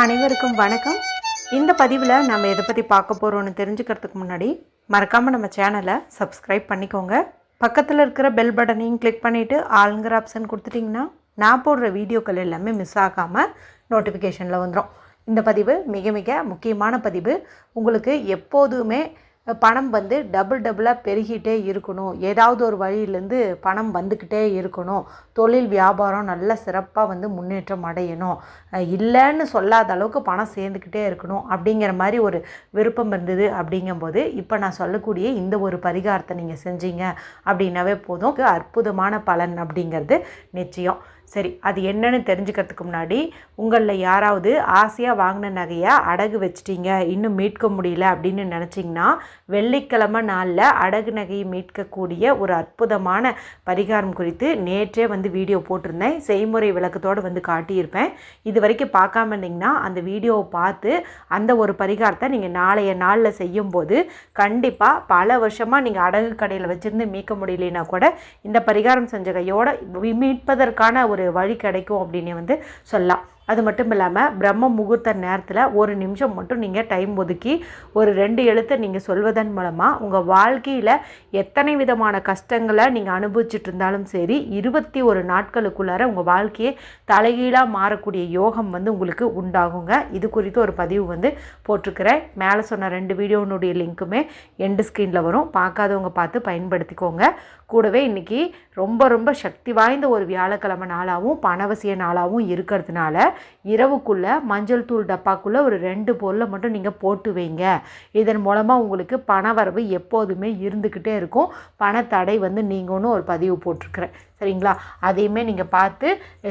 அனைவருக்கும் வணக்கம். இந்த பதிவில் நம்ம எதை பற்றி பார்க்க போகிறோன்னு தெரிஞ்சுக்கிறதுக்கு முன்னாடி மறக்காமல் நம்ம சேனலை சப்ஸ்கிரைப் பண்ணிக்கோங்க. பக்கத்தில் இருக்கிற பெல் பட்டனையும் கிளிக் பண்ணிவிட்டு ஆளுங்கிற ஆப்ஷன் கொடுத்துட்டிங்கன்னா நான் போடுற வீடியோக்கள் எல்லாமே மிஸ் ஆகாமல் நோட்டிஃபிகேஷனில் வந்துடும். இந்த பதிவு மிக மிக முக்கியமான பதிவு. உங்களுக்கு எப்போதுமே பணம் டபுளாக பெருகிட்டே இருக்கணும், ஏதாவது ஒரு வழியிலேருந்து பணம் வந்துக்கிட்டே இருக்கணும், தொழில் வியாபாரம் நல்ல சிறப்பாக முன்னேற்றம் அடையணும், இல்லைன்னு சொல்லாத அளவுக்கு பணம் சேர்ந்துக்கிட்டே இருக்கணும் அப்படிங்கிற மாதிரி ஒரு விருப்பம் இருந்தது. அப்படிங்கும்போது இப்போ நான் சொல்லக்கூடிய இந்த ஒரு பரிகாரத்தை நீங்கள் செஞ்சீங்க அப்படின்னாவே போதும், அற்புதமான பலன் அப்படிங்கிறது நிச்சயம். சரி, அது என்னன்னு தெரிஞ்சுக்கிறதுக்கு முன்னாடி உங்களில் யாராவது ஆசையாக வாங்கின நகையை அடகு வச்சிட்டிங்க, இன்னும் மீட்க முடியல அப்படின்னு நினச்சிங்கன்னா வெள்ளிக்கிழமை நாளில் அடகு நகையை மீட்கக்கூடிய ஒரு அற்புதமான பரிகாரம் குறித்து நேற்றே வீடியோ போட்டிருந்தேன். செய்முறை விளக்கத்தோடு காட்டியிருப்பேன். இது வரைக்கும் பார்க்காம இருந்தீங்கன்னா அந்த வீடியோவை பார்த்து அந்த ஒரு பரிகாரத்தை நீங்கள் நாளைய நாளில் செய்யும்போது கண்டிப்பாக பல வருஷமாக நீங்கள் அடகு கடையில் வச்சுருந்து மீட்க முடியலனா கூட இந்த பரிகாரம் செஞ்ச கையோடு மீட்பதற்கான ஒரு வழி கிடைக்கும் அப்படின்னு சொல்லலாம். அது மட்டும் இல்லாமல் பிரம்ம முகூர்த்த நேரத்தில் ஒரு நிமிஷம் மட்டும் நீங்கள் டைம் ஒதுக்கி ஒரு 2 எழுத்தை நீங்கள் சொல்வதன் மூலமாக உங்கள் வாழ்க்கையில் எத்தனை விதமான கஷ்டங்களை நீங்கள் அனுபவிச்சுட்டு இருந்தாலும் சரி 21 நாட்களுக்குள்ளார உங்கள் வாழ்க்கையை தலைகீழாக மாறக்கூடிய யோகம் உங்களுக்கு உண்டாகுங்க. இது குறித்து ஒரு பதிவு போட்டிருக்கிறேன். மேலே சொன்ன 2 வீடியோனுடைய லிங்க்குமே எண்டு ஸ்க்ரீனில் வரும், பார்க்காதவங்க பார்த்து பயன்படுத்திக்கோங்க. கூடவே இன்றைக்கி ரொம்ப சக்தி வாய்ந்த ஒரு வியாழக்கிழமை நாளாகவும் பணவசிய நாளாகவும் இருக்கிறதுனால இரவுக்குள்ளே மஞ்சள் தூள் டப்பாக்குள்ளே ஒரு 2 பொருளை மட்டும் நீங்கள் போட்டு வைங்க. இதன் மூலமாக உங்களுக்கு பண வரவு எப்போதுமே இருந்துக்கிட்டே இருக்கும், பணத்தடை நீங்கன்னு ஒரு பதிவு போட்டிருக்கிறேன். சரிங்களா? அதையுமே நீங்கள் பார்த்து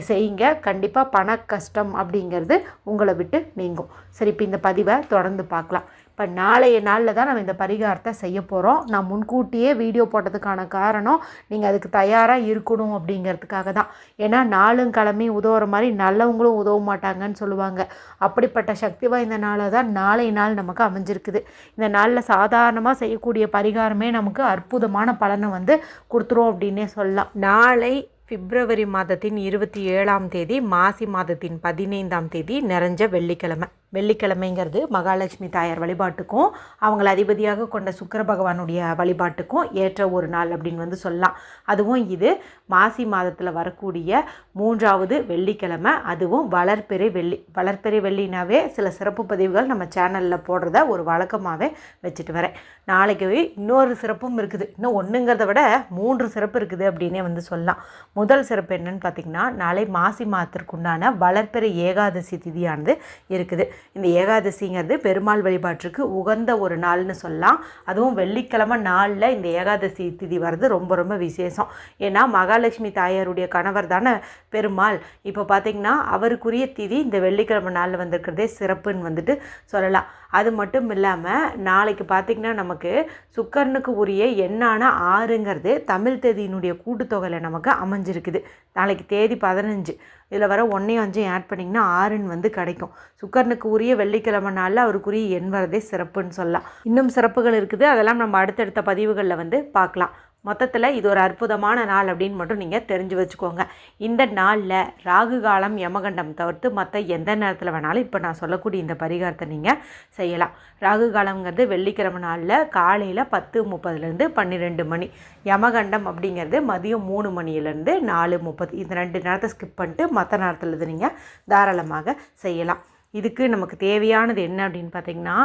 செய்யுங்க. கண்டிப்பாக பண கஷ்டம் அப்படிங்கிறது உங்களை விட்டு நீங்கும். சரி, இப்போ இந்த பதிவை தொடர்ந்து பார்க்கலாம். இப்போ நாளைய நாளில் தான் நம்ம இந்த பரிகாரத்தை செய்ய போகிறோம். நான் முன்கூட்டியே வீடியோ போட்டதுக்கான காரணம் நீங்கள் அதுக்கு தயாராக இருக்கணும் அப்படிங்கிறதுக்காக தான். ஏன்னா நாளும் கிழமை உதவுற மாதிரி நல்லவங்களும் உதவ மாட்டாங்கன்னு சொல்லுவாங்க. அப்படிப்பட்ட சக்தி வாய்ந்த நாளாக தான் நாளைய நாள் நமக்கு அமைஞ்சிருக்குது. இந்த நாளில் சாதாரணமாக செய்யக்கூடிய பரிகாரமே நமக்கு அற்புதமான பலனை கொடுத்துரும் அப்படின்னே சொல்லலாம். நாளை பிப்ரவரி மாதத்தின் 27ஆம் தேதி, மாசி மாதத்தின் 15ஆம் தேதி நிறைஞ்ச வெள்ளிக்கிழமை. வெள்ளிக்கிழமைங்கிறது மகாலட்சுமி தாயார் வழிபாட்டுக்கும் அவங்கள அதிபதியாக கொண்ட சுக்கிர பகவானுடைய வழிபாட்டுக்கும் ஏற்ற ஒரு நாள் அப்படின்னு சொல்லலாம். அதுவும் இது மாசி மாதத்தில் வரக்கூடிய 3வது வெள்ளிக்கிழமை, அதுவும் வளர்பிறை வெள்ளி. வளர்பிறை வெள்ளினாவே சில சிறப்பு பதிவுகள் நம்ம சேனலில் போடுறத ஒரு வழக்கமாகவே வச்சுட்டு வரேன். நாளைக்கு இன்னொரு சிறப்பும் இருக்குது, இன்னும் ஒன்றுங்கிறத விட 3 சிறப்பு இருக்குது அப்படின்னே சொல்லலாம். முதல் சிறப்பு என்னன்னு பார்த்திங்கன்னா, நாளை மாசி மாதத்திற்குண்டான வளர்பிறை ஏகாதசி திதியானது இருக்குது. இந்த ஏகாதசிங்கிறது பெருமாள் வழிபாட்டுக்கு உகந்த ஒரு நாள்னு சொல்லலாம். அதுவும் வெள்ளிக்கிழமை நாளில் இந்த ஏகாதசி திதி வர்றது ரொம்ப விசேஷம். ஏன்னா மகாலட்சுமி தாயாருடைய கணவர் தானே பெருமாள். இப்போ பார்த்திங்கன்னா அவருக்குரிய திதி இந்த வெள்ளிக்கிழமை நாளில் வந்திருக்கிறதே சிறப்புன்னு சொல்லலாம். அது மட்டும் இல்லாமல் நாளைக்கு பார்த்திங்கன்னா நமக்கு சுக்கரனுக்கு உரிய எண்ணான 6ங்கிறது தமிழ் தேதியினுடைய கூட்டுத்தொகையில் நமக்கு அமைஞ்சிருக்குது. நாளைக்கு தேதி 15, இதில் வர 1 5 ஆட் பண்ணிங்கன்னா 6ன்னு கிடைக்கும். சுக்கரனுக்கு உரிய வெள்ளிக்கிழமை நாளில் அவருக்குரிய எண் வரதே சிறப்புன்னு சொல்லலாம். இன்னும் சிறப்புகள் இருக்குது, அதெல்லாம் நம்ம அடுத்தடுத்த பதிவுகளில் பார்க்கலாம். மொத்தத்தில் இது ஒரு அற்புதமான நாள் அப்படின்னு மட்டும் நீங்கள் தெரிஞ்சு வச்சுக்கோங்க. இந்த நாளில் ராகு காலம் யமகண்டம் தவிர்த்து மற்ற எந்த நேரத்தில் வேணாலும் இப்போ நான் சொல்லக்கூடிய இந்த பரிகாரத்தை நீங்கள் செய்யலாம். ராகு காலங்கிறது வெள்ளிக்கிழமை நாளில் காலையில் 10:30லேருந்து 12 மணி, யமகண்டம் அப்படிங்கிறது மதியம் 3 மணிலேருந்து 4:30. இந்த 2 நேரத்தை ஸ்கிப் பண்ணிட்டு மற்ற நேரத்தில் இது நீங்கள் தாராளமாக செய்யலாம். இதுக்கு நமக்கு தேவையானது என்ன அப்படின்னு பார்த்திங்கன்னா,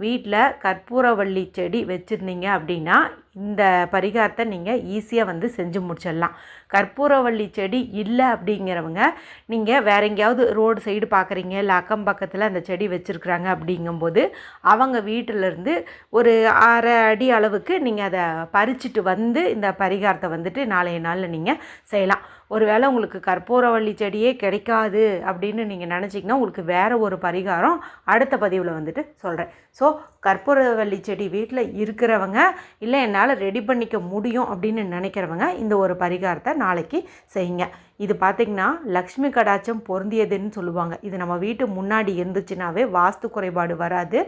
வீட்டில் கற்பூரவள்ளி செடி வச்சுருந்தீங்க அப்படின்னா இந்த பரிகாரத்தை நீங்கள் ஈஸியாக செஞ்சு முடிச்சிடலாம். கற்பூரவள்ளி செடி இல்லை அப்படிங்கிறவங்க நீங்கள் வேறு எங்கேயாவது ரோடு சைடு பார்க்குறீங்க, இல்லை அக்கம் பக்கத்தில் அந்த செடி வச்சுருக்குறாங்க அப்படிங்கும்போது அவங்க வீட்டிலேருந்து ஒரு 1/2 அடி அளவுக்கு நீங்கள் அதை பறிச்சுட்டு இந்த பரிகாரத்தை நாளைய நாளில் நீங்கள் செய்யலாம். ஒருவேளை உங்களுக்கு கற்பூரவள்ளி செடியே கிடைக்காது அப்படின்னு நீங்கள் நினச்சிங்கன்னா உங்களுக்கு வேறு ஒரு பரிகாரம் அடுத்த பதிவில் சொல்கிறேன். ஸோ கற்பூரவள்ளி செடி வீட்டில் இருக்கிறவங்க, இல்லை என்னால் ரெடி பண்ணிக்க முடியும் அப்படின்னு நினைக்கிறவங்க இந்த ஒரு பரிகாரத்தை நாளைக்கு செய்யுங்க. இது பார்த்திங்கன்னா லக்ஷ்மி கடாட்சம் பொருந்தியதுன்னு சொல்லுவாங்க. இது நம்ம வீட்டு முன்னாடி இருந்துச்சுனாவே வாஸ்து குறைபாடு வராது,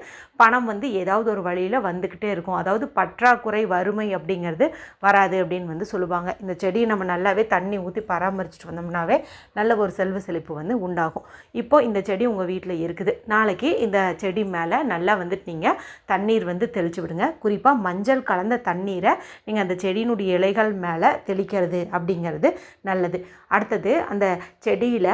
பணம் வந்து ஏதாவது ஒரு வழியில் வந்துக்கிட்டே இருக்கும். அதாவது பற்றாக்குறை வறுமை அப்படிங்கிறது வராது அப்படின்னு வந்து சொல்லுவாங்க. இந்த செடியை நம்ம நல்லாவே தண்ணி ஊற்றி பராமரிச்சுட்டு வந்தோம்னாவே நல்ல ஒரு செல்வ செழிப்பு வந்து உண்டாகும். இப்போ இந்த செடி உங்கள் வீட்டில் இருக்குது. நாளைக்கு இந்த செடி மேலே நல்லா வந்துட்டு நீங்கள் தண்ணீர் வந்து தெளித்து விடுங்க. குறிப்பாக மஞ்சள் கலந்த தண்ணீரை நீங்கள் அந்த செடியினுடைய இலைகள் மேலே தெளிக்கிறது அப்படிங்கிறது நல்லது. அடுத்தது அந்த செடியில்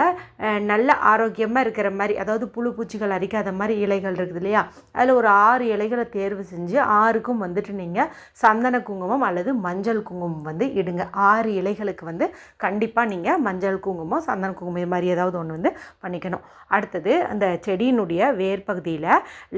நல்ல ஆரோக்கியமாக இருக்கிற மாதிரி, அதாவது புழு பூச்சிகள் அரிக்காத மாதிரி இலைகள் இருக்குது இல்லையா, அதில் ஒரு 6 இலைகளை தேர்வு செஞ்சு 6க்கும் வந்துட்டு நீங்கள் சந்தன குங்குமம் அல்லது மஞ்சள் குங்குமம் வந்து இடுங்க. 6 இலைகளுக்கு வந்து கண்டிப்பாக நீங்கள் மஞ்சள் குங்குமம் சந்தன குங்குமம் இது மாதிரி ஏதாவது ஒன்று வந்து பண்ணிக்கணும். அடுத்தது அந்த செடியினுடைய வேர் பகுதியில்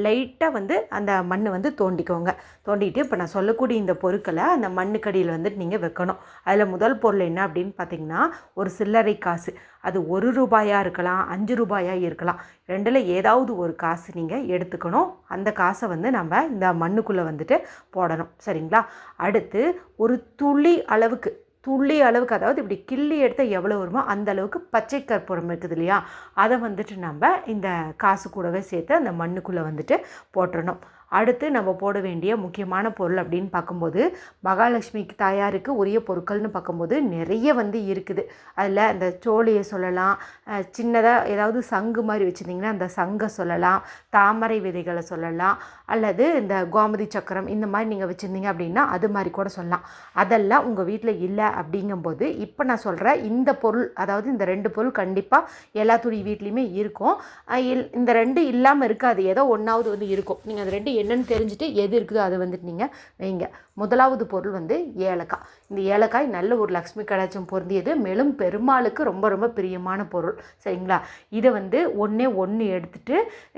லைட்டாக வந்து அந்த மண் வந்து தோண்டிக்கோங்க. தோண்டிட்டு இப்போ நான் சொல்லக்கூடிய இந்த பொருட்களை அந்த மண்ணுக்கடியில் வந்துட்டு நீங்கள் வைக்கணும். அதில் முதல் பொருள் என்ன அப்படின்னு பார்த்தீங்கன்னா ஒரு சில்லறை காசு. அது 1 ரூபாயாக இருக்கலாம், 5 ரூபாயாக இருக்கலாம், ரெண்டில் ஏதாவது ஒரு காசு நீங்கள் எடுத்துக்கணும். அந்த காசை வந்து நம்ம இந்த மண்ணுக்குள்ளே வந்துட்டு போடணும். சரிங்களா? அடுத்து ஒரு துளி அளவுக்கு, அதாவது இப்படி கிள்ளி எடுத்தால் எவ்வளோ வருமோ அந்த அளவுக்கு பச்சை கற்பூரம் இருக்குது இல்லையா, அதை வந்துட்டு நம்ம இந்த காசு கூடவே சேர்த்து அந்த மண்ணுக்குள்ளே வந்துட்டு போட்டுடணும். அடுத்து நம்ம போட வேண்டிய முக்கியமான பொருள் அப்படின்னு பார்க்கும்போது மகாலட்சுமிக்கு தாயாருக்கு உரிய பொருட்கள்னு பார்க்கும்போது நிறைய வந்து இருக்குது. அதில் அந்த சோழியை சொல்லலாம், சின்னதாக ஏதாவது சங்கு மாதிரி வச்சுருந்திங்கன்னா அந்த சங்கை சொல்லலாம், தாமரை விதைகளை சொல்லலாம், அல்லது இந்த கோமதி சக்கரம் இந்த மாதிரி நீங்கள் வச்சுருந்தீங்க அப்படின்னா அது மாதிரி கூட சொல்லலாம். அதெல்லாம் உங்கள் வீட்டில் இல்லை அப்படிங்கும்போது இப்போ நான் சொல்கிற இந்த பொருள், அதாவது இந்த 2 பொருள் கண்டிப்பாக எல்லா துணி வீட்லேயுமே இருக்கும். இந்த 2 இல்லாமல் இருக்காது, ஏதோ ஒன்றாவது வந்து இருக்கும். நீங்கள் அந்த 2 என்னன்னு தெரிஞ்சுட்டு எது இருக்குதோ அதை வந்துட்டு நீங்கள் வைங்க. முதலாவது பொருள் வந்து ஏலக்காய். இந்த ஏலக்காய் நல்ல ஒரு லக்ஷ்மி கடாட்சம் பொருந்தியது, மேலும் பெருமாளுக்கு ரொம்ப ரொம்ப பிரியமான பொருள். சரிங்களா? இதை வந்து ஒன்று எடுத்துகிட்டு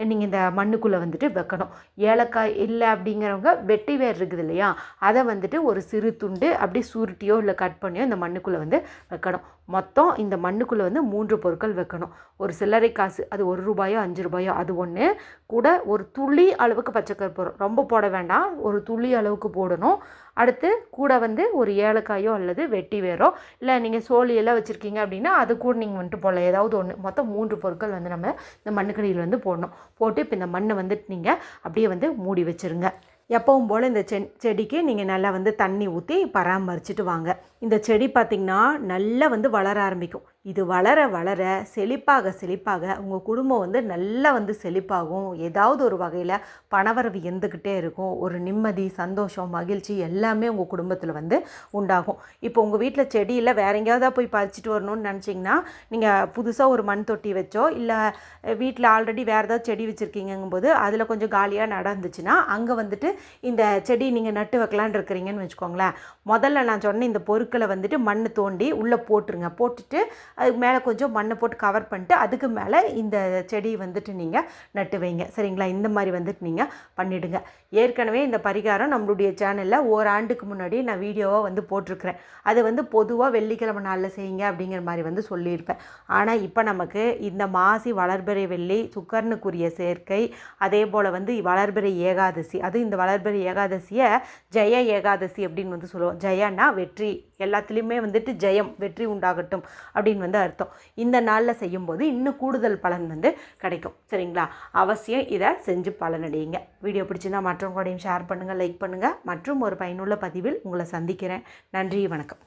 நீங்கள் இந்த மண்ணுக்குள்ளே வந்துட்டு வைக்கணும். ஏலக்காய் இல்லை அப்படிங்கிறவங்க வெட்டி வேர் இருக்குது இல்லையா, அதை வந்துட்டு ஒரு சிறு துண்டு அப்படி சுருட்டியோ இல்லை கட் பண்ணியோ இந்த மண்ணுக்குள்ளே வந்து வைக்கணும். மொத்தம் இந்த மண்ணுக்குள்ளே வந்து 3 பொருட்கள் வைக்கணும். ஒரு சில்லறை காசு, அது 1 ரூபாயோ 5 ரூபாயோ அது ஒன்று, கூட ஒரு துளி அளவுக்கு பச்சை கற்பூரம், ரொம்ப போட வேண்டாம், ஒரு துளி அளவுக்கு போடணும். அடுத்து கூட வந்து ஒரு ஏலக்காயோ அல்லது வெட்டி வேரோ, இல்லை நீங்கள் சோழியெல்லாம் வச்சுருக்கீங்க அப்படின்னா அது கூட நீங்கள் வந்துட்டு போடலாம், ஏதாவது ஒன்று. மொத்தம் 3 பொருட்கள் வந்து நம்ம இந்த மண்ணுக்கடியில் வந்து போடணும். போட்டு இப்போ இந்த மண்ணை வந்துட்டு நீங்கள் அப்படியே வந்து மூடி வச்சுருங்க. எப்பவும் போல் இந்த செடிக்கு நீங்கள் நல்லா வந்து தண்ணி ஊற்றி பராமரிச்சுட்டு வாங்க. இந்த செடி பார்த்திங்கன்னா நல்லா வந்து வளர ஆரம்பிக்கும். இது வளர வளர செழிப்பாக உங்கள் குடும்பம் வந்து நல்லா வந்து செழிப்பாகும். ஏதாவது ஒரு வகையில் பணவரவு இருந்துக்கிட்டே இருக்கும். ஒரு நிம்மதி, சந்தோஷம், மகிழ்ச்சி எல்லாமே உங்கள் குடும்பத்தில் வந்து உண்டாகும். இப்போ உங்கள் வீட்டில் செடியில் வேறு எங்கேயாவது போய் பறிச்சிட்டு வரணும்னு நினச்சிங்கன்னா நீங்கள் புதுசாக ஒரு மண் தொட்டி வச்சோ, இல்லை வீட்டில் ஆல்ரெடி வேறு ஏதாவது செடி வச்சுருக்கீங்கும்போது அதில் கொஞ்சம் காலியாக நடந்துச்சுன்னா அங்கே வந்துட்டு இந்த செடி நீங்கள் நட்டு வைக்கலான்னு இருக்கிறீங்கன்னு வச்சுக்கோங்களேன். முதல்ல நான் சொன்ன இந்த பொருட்களை வந்துட்டு மண் தோண்டி உள்ளே போட்டுருங்க. போட்டுட்டு அதுக்கு மேலே கொஞ்சம் மண்ணை போட்டு கவர் பண்ணிட்டு அதுக்கு மேலே இந்த செடி வந்துட்டு நீங்கள் நட்டு வைங்க. சரிங்களா? இந்த மாதிரி வந்துட்டு நீங்கள் பண்ணிவிடுங்க. ஏற்கனவே இந்த பரிகாரம் நம்மளுடைய சேனலில் ஓராண்டுக்கு முன்னாடி நான் வீடியோவாக வந்து போட்டிருக்கிறேன். அது வந்து பொதுவாக வெள்ளிக்கிழமை நாளில் செய்யுங்க அப்படிங்கிற மாதிரி வந்து சொல்லியிருப்பேன். ஆனால் இப்போ நமக்கு இந்த மாசி வளர்பிறை வெள்ளி சுக்கரனுக்குரிய சேர்க்கை, அதே போல் வந்து வளர்பிறை ஏகாதசி, அது இந்த வளர்பிறை ஏகாதசியை ஜெய ஏகாதசி அப்படின்னு வந்து சொல்லுவோம். ஜெயன்னா வெற்றி, எல்லாத்துலேயுமே வந்துட்டு ஜெயம், வெற்றி உண்டாகட்டும் அப்படின்னு வந்து அர்த்தம். இந்த நாளில் செய்யும்போது இன்னும் கூடுதல் பலன் வந்து கிடைக்கும். சரிங்களா? அவசியம் இதை செஞ்சு பலனடையுங்க. வீடியோ பிடிச்சிருந்தா மற்றவங்களோடையும் ஷேர் பண்ணுங்கள், லைக் பண்ணுங்கள். மற்றும் ஒரு பயனுள்ள பதிவில் உங்களை சந்திக்கிறேன். நன்றி, வணக்கம்.